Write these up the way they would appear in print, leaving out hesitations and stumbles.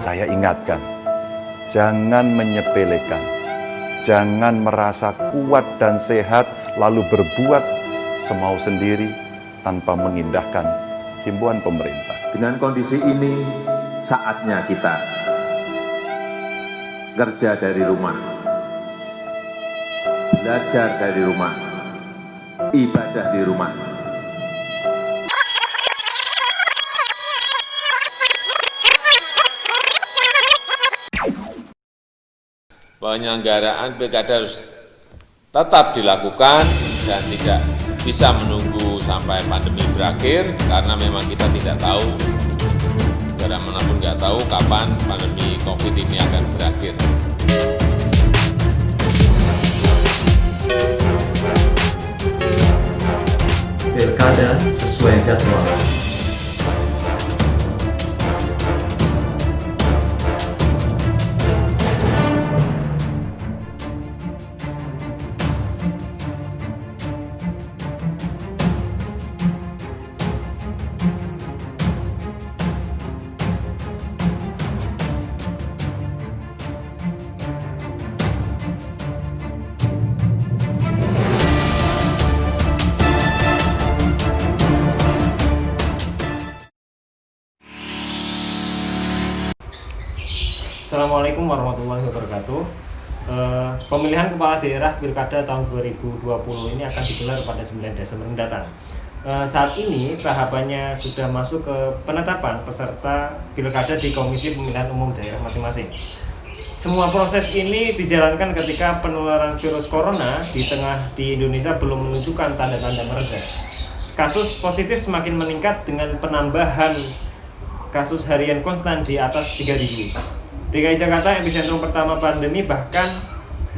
Saya ingatkan, jangan menyepelekan, jangan merasa kuat dan sehat lalu berbuat semau sendiri tanpa mengindahkan himbauan pemerintah. Dengan kondisi ini, saatnya kita kerja dari rumah, belajar dari rumah, ibadah di rumah. Penyelenggaraan pilkada harus tetap dilakukan dan tidak bisa menunggu sampai pandemi berakhir karena memang kita tidak tahu, negara manapun nggak tahu kapan pandemi COVID ini akan berakhir. Pilkada sesuai jadwal. Assalamualaikum warahmatullahi wabarakatuh. Pemilihan kepala daerah pilkada tahun 2020 ini akan digelar pada 9 Desember mendatang. Saat ini tahapannya sudah masuk ke penetapan peserta pilkada di Komisi Pemilihan Umum Daerah masing-masing. Semua proses ini dijalankan ketika penularan virus corona di Indonesia belum menunjukkan tanda-tanda mereda. Kasus positif semakin meningkat dengan penambahan kasus harian konstan di atas 3.000. DKI Jakarta epicentrum pertama pandemi bahkan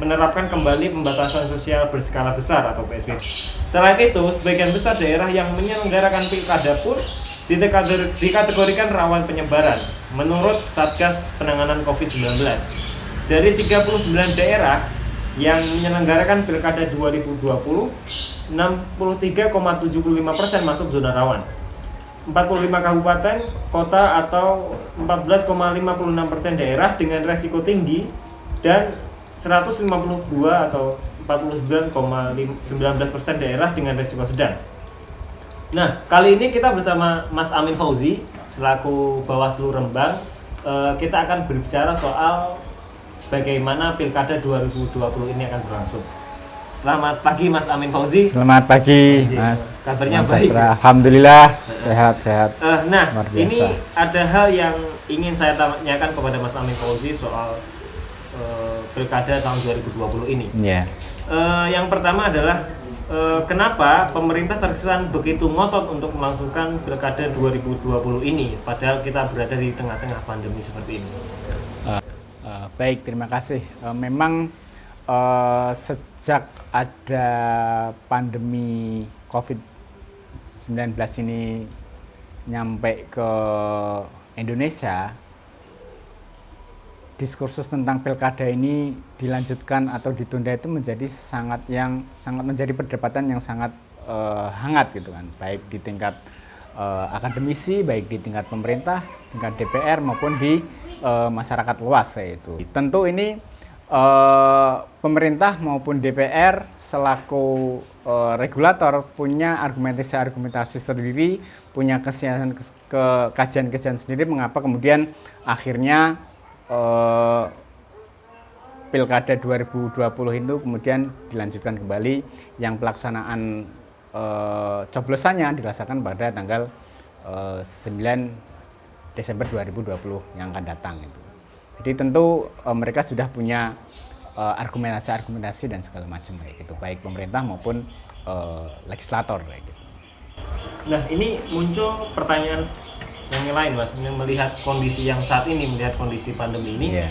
menerapkan kembali pembatasan sosial berskala besar atau PSBB. Selain itu, sebagian besar daerah yang menyelenggarakan pilkada pun dikategorikan rawan penyebaran menurut Satgas Penanganan COVID-19. Dari 39 daerah yang menyelenggarakan pilkada 2020, 63,75% masuk zona rawan. 45 kabupaten, kota atau 14,56% daerah dengan resiko tinggi dan 152 atau 49,19% daerah dengan resiko sedang. Nah, kali ini kita bersama Mas Amin Fauzi selaku Bawaslu Rembang. Kita akan berbicara soal bagaimana Pilkada 2020 ini akan berlangsung. Selamat pagi Mas Amin Fauzi. Selamat pagi Mas. Kabarnya baik. Alhamdulillah sehat-sehat. Nah, ini ada hal yang ingin saya tanyakan kepada Mas Amin Fauzi soal Pilkada tahun 2020 ini. Yeah. Yang pertama adalah kenapa pemerintah terkesan begitu ngotot untuk melangsungkan Pilkada 2020 ini, padahal kita berada di tengah-tengah pandemi seperti ini. Baik, terima kasih. Memang sejak ada pandemi COVID-19 ini nyampe ke Indonesia, diskursus tentang pilkada ini dilanjutkan atau ditunda itu menjadi sangat menjadi perdebatan yang sangat hangat gitu kan, baik di tingkat akademisi, baik di tingkat pemerintah, tingkat DPR maupun di masyarakat luas yaitu. Tentu ini pemerintah maupun DPR selaku regulator punya argumentasi sendiri, punya kajian-kajian sendiri mengapa kemudian akhirnya Pilkada 2020 itu kemudian dilanjutkan kembali yang pelaksanaan coblosannya dirasakan pada tanggal 9 Desember 2020 yang akan datang itu. Jadi tentu mereka sudah punya argumentasi dan segala macam kayak gitu, baik pemerintah maupun legislator kayak gitu. Nah, ini muncul pertanyaan yang lain Mas, melihat kondisi yang saat ini, melihat kondisi pandemi ini,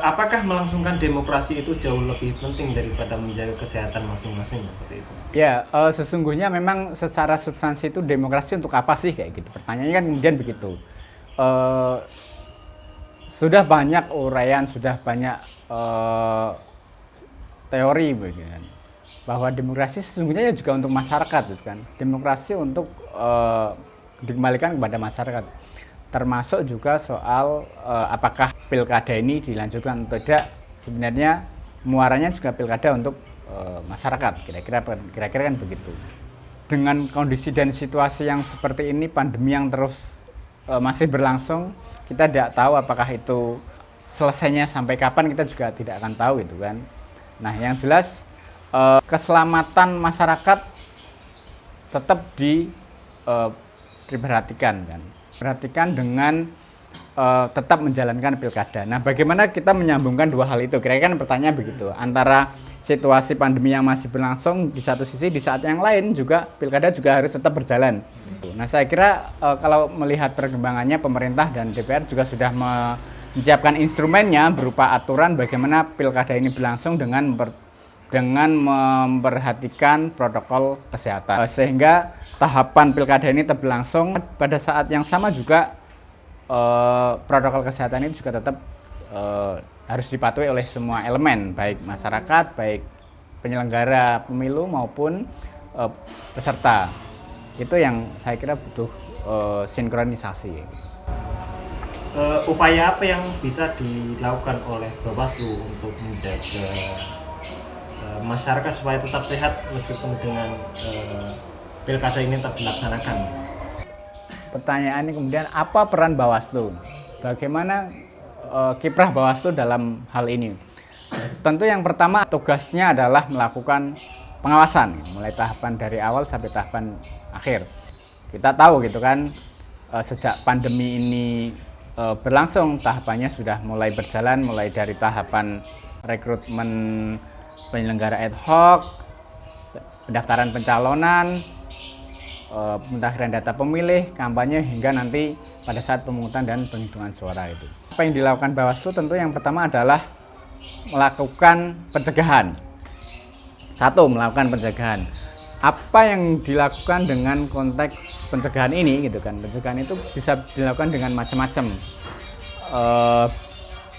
apakah melangsungkan demokrasi itu jauh lebih penting daripada menjaga kesehatan masing-masing seperti itu? Ya, sesungguhnya memang secara substansi itu demokrasi untuk apa sih kayak gitu. Pertanyaannya kan kemudian begitu. Sudah banyak uraian, sudah banyak teori begitu kan, bahwa demokrasi sesungguhnya juga untuk masyarakat gitu kan. Demokrasi untuk dikembalikan kepada masyarakat. termasuk juga soal apakah pilkada ini dilanjutkan atau tidak. Sebenarnya muaranya juga pilkada untuk masyarakat, kira-kira kan begitu. Dengan kondisi dan situasi yang seperti ini, pandemi yang terus masih berlangsung, kita tidak tahu apakah itu selesainya sampai kapan, kita juga tidak akan tahu itu kan. Nah, yang jelas keselamatan masyarakat tetap diperhatikan kan. Perhatikan dengan tetap menjalankan pilkada. Nah, bagaimana kita menyambungkan dua hal itu? Kira-kira kan pertanyaan begitu. Antara situasi pandemi yang masih berlangsung di satu sisi, di saat yang lain juga pilkada juga harus tetap berjalan. Nah, saya kira kalau melihat perkembangannya, pemerintah dan DPR juga sudah menyiapkan instrumennya berupa aturan bagaimana pilkada ini berlangsung dengan memperhatikan protokol kesehatan. Sehingga tahapan pilkada ini tetap berlangsung. Pada saat yang sama juga protokol kesehatan ini juga tetap harus dipatuhi oleh semua elemen, baik masyarakat, baik penyelenggara pemilu maupun peserta. Itu yang saya kira butuh sinkronisasi. Upaya apa yang bisa dilakukan oleh Bawaslu untuk menjaga masyarakat supaya tetap sehat meskipun dengan pilkada ini tetap dilaksanakan? Pertanyaannya kemudian, apa peran Bawaslu? Bagaimana kiprah Bawaslu dalam hal ini? Tentu yang pertama tugasnya adalah melakukan pengawasan, mulai tahapan dari awal sampai tahapan akhir. Kita tahu gitu kan, sejak pandemi ini berlangsung, tahapannya sudah mulai berjalan, mulai dari tahapan rekrutmen penyelenggara ad hoc, pendaftaran pencalonan, pemutakhiran data pemilih, kampanye, hingga nanti pada saat pemungutan dan penghitungan suara itu. Apa yang dilakukan Bawaslu tentu yang pertama adalah melakukan pencegahan. Satu, melakukan pencegahan. Apa yang dilakukan dengan konteks pencegahan ini gitu kan? Pencegahan itu bisa dilakukan dengan macam-macam.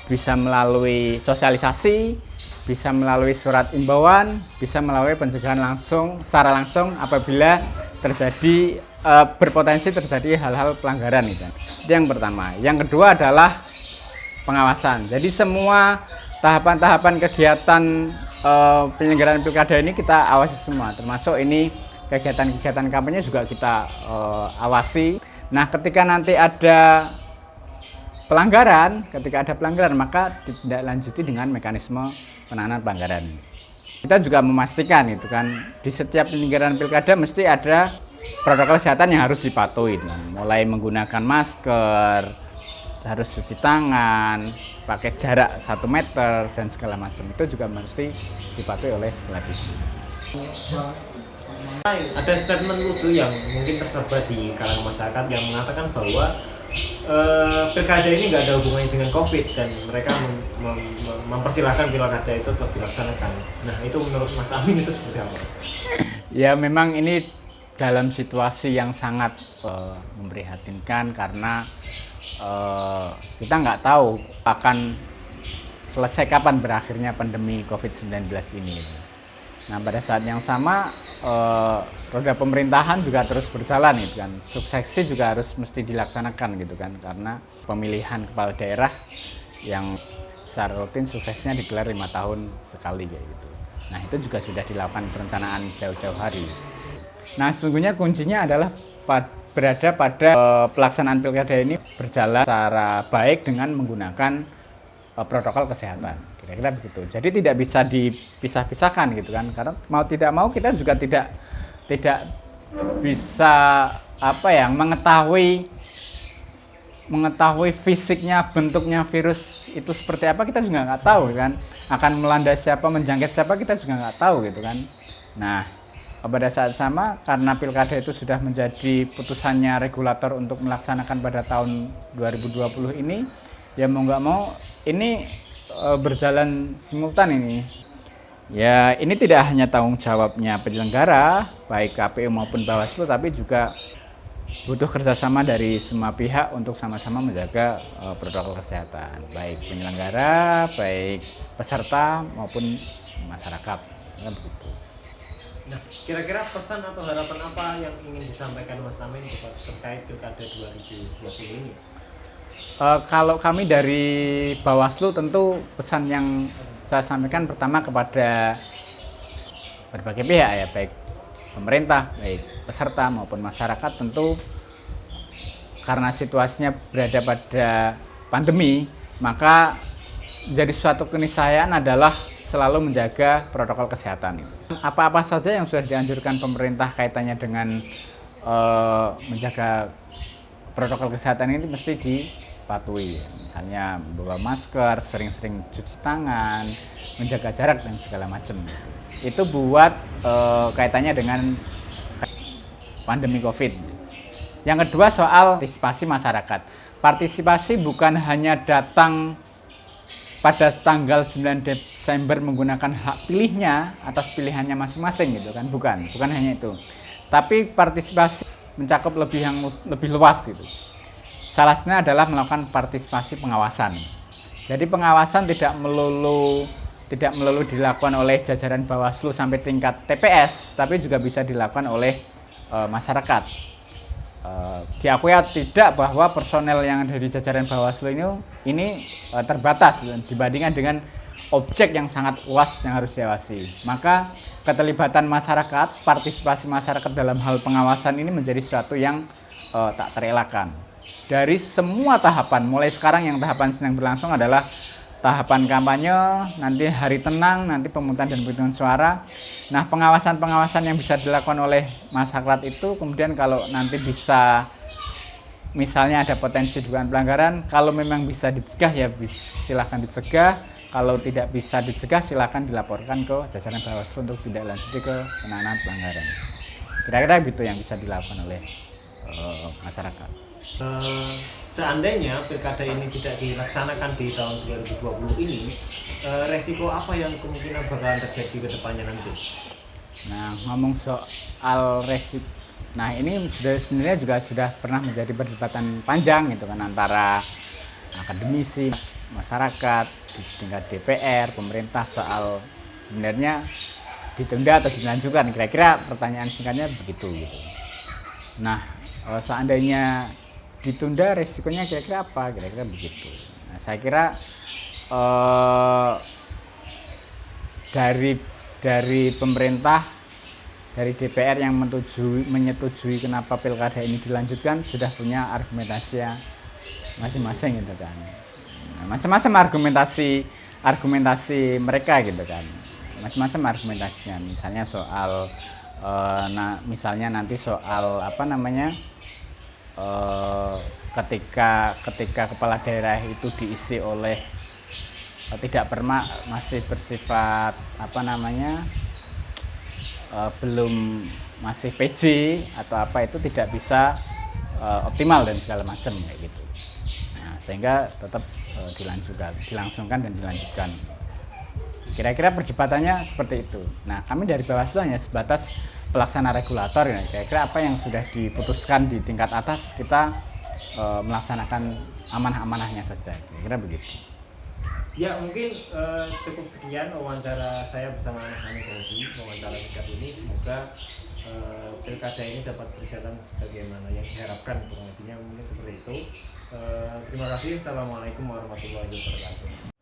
Bisa melalui sosialisasi, bisa melalui surat imbauan, bisa melalui pencegahan secara langsung apabila terjadi berpotensi terjadi hal-hal pelanggaran itu. Itu yang pertama. Yang kedua adalah pengawasan. Jadi semua tahapan-tahapan kegiatan penyelenggaraan pilkada ini kita awasi semua, termasuk ini kegiatan-kegiatan kampanye juga kita awasi. Nah, ketika nanti ada pelanggaran, maka ditindaklanjuti dengan mekanisme penanganan pelanggaran. Kita juga memastikan itu kan, di setiap penyelenggaraan pilkada mesti ada protokol kesehatan yang harus dipatuhi, mulai menggunakan masker, harus cuci tangan, pakai jarak 1 meter dan segala macam. Itu juga mesti dipatuhi oleh segala pihak. Ada statement lucu yang mungkin tersebar di kalangan masyarakat yang mengatakan bahwa pilkada ini nggak ada hubungannya dengan COVID dan mereka mempersilahkan pilkada itu tetap dilaksanakan. Nah, itu menurut Mas Amin itu seperti apa? Ya, memang ini dalam situasi yang sangat memprihatinkan karena kita nggak tahu akan selesai kapan berakhirnya pandemi COVID-19 ini. Nah, pada saat yang sama roda pemerintahan juga terus berjalan gitu kan. Suksesi juga harus mesti dilaksanakan gitu kan, karena pemilihan kepala daerah yang secara rutin suksesnya digelar 5 tahun sekali kayak gitu. Nah, itu juga sudah dilakukan perencanaan jauh-jauh hari. Nah, sesungguhnya kuncinya adalah berada pada pelaksanaan pilkada ini berjalan secara baik dengan menggunakan protokol kesehatan. Kira-kira begitu. Jadi tidak bisa dipisah-pisahkan gitu kan. Karena mau tidak mau kita juga tidak bisa mengetahui fisiknya, bentuknya virus itu seperti apa, kita juga nggak tahu kan. Akan melanda siapa, menjangkit siapa, kita juga nggak tahu gitu kan. Nah, pada saat sama, karena pilkada itu sudah menjadi putusannya regulator untuk melaksanakan pada tahun 2020 ini, ya mau nggak mau ini berjalan simultan ini. Ya, ini tidak hanya tanggung jawabnya penyelenggara, baik KPU maupun Bawaslu, tapi juga butuh kerjasama dari semua pihak untuk sama-sama menjaga protokol kesehatan, baik penyelenggara, baik peserta maupun masyarakat. Kan begitu. Nah, kira-kira pesan atau harapan apa yang ingin disampaikan Mas Amin terkait pilkada 2020 ini? Kalau kami dari Bawaslu tentu pesan yang saya sampaikan pertama kepada berbagai pihak ya, baik pemerintah, baik peserta maupun masyarakat, tentu karena situasinya berada pada pandemi, maka menjadi suatu keniscayaan adalah selalu menjaga protokol kesehatan. Apa-apa saja yang sudah dianjurkan pemerintah kaitannya dengan menjaga protokol kesehatan ini mesti dipatuhi. Misalnya membawa masker, sering-sering cuci tangan, menjaga jarak dan segala macam. Itu buat kaitannya dengan pandemi COVID. Yang kedua soal partisipasi masyarakat. Partisipasi bukan hanya datang pada tanggal 9 Desember menggunakan hak pilihnya atas pilihannya masing-masing gitu kan, bukan hanya itu. Tapi partisipasi mencakup lebih luas gitu. Salah satunya adalah melakukan partisipasi pengawasan. Jadi pengawasan tidak melulu dilakukan oleh jajaran Bawaslu sampai tingkat TPS, tapi juga bisa dilakukan oleh masyarakat. Diakui atau tidak bahwa personel yang ada di jajaran Bawaslu ini terbatas dibandingkan dengan objek yang sangat luas yang harus diawasi. Maka keterlibatan masyarakat, partisipasi masyarakat dalam hal pengawasan ini menjadi sesuatu yang tak terelakkan. Dari semua tahapan, mulai sekarang yang tahapan sedang berlangsung adalah tahapan kampanye, nanti hari tenang, nanti pemungutan dan penghitungan suara. Nah, pengawasan-pengawasan yang bisa dilakukan oleh masyarakat itu kemudian kalau nanti bisa, misalnya ada potensi dugaan pelanggaran, kalau memang bisa dicegah ya silahkan dicegah, kalau tidak bisa dicegah silahkan dilaporkan ke jajaran Bawaslu untuk tidak lanjuti ke penanganan pelanggaran. Kira-kira gitu yang bisa dilakukan oleh masyarakat. Seandainya pilkada ini tidak dilaksanakan di tahun 2020 ini, resiko apa yang kemungkinan bakalan terjadi ke depannya nanti? Nah, ngomong soal resiko, nah ini sebenarnya juga sudah pernah menjadi perdebatan panjang gitu kan, antara akademisi, masyarakat, di tingkat DPR, pemerintah, soal sebenarnya ditunda atau dilanjutkan. Kira-kira pertanyaan singkatnya begitu gitu. Nah, seandainya ditunda, resikonya kira-kira apa? Kira-kira begitu. Nah, saya kira dari pemerintah, dari DPR yang menyetujui kenapa pilkada ini dilanjutkan sudah punya argumentasi masing-masing gitu kan. Nah, macam-macam argumentasi mereka gitu kan. Macam-macam argumentasinya. Misalnya soal misalnya nanti soal apa namanya? Ketika kepala daerah itu diisi oleh masih bersifat apa namanya, belum masih PJ atau apa, itu tidak bisa optimal dan segala macam kayak gitu. Nah, sehingga tetap dilangsungkan dan dilanjutkan. Kira-kira perdebatannya seperti itu. Nah, kami dari Bawaslu hanya sebatas pelaksana regulator ya. Kira-kira apa yang sudah diputuskan di tingkat atas, kita melaksanakan amanah-amanahnya saja. Kira-kira begitu. Ya, mungkin cukup sekian wawancara saya bersama Mas Ani Fauzi, wawancara singkat ini. Semoga pilkada ini dapat berjalan sebagaimana yang diharapkan, kurang lebihnya mungkin seperti itu. Terima kasih. Assalamualaikum warahmatullahi wabarakatuh.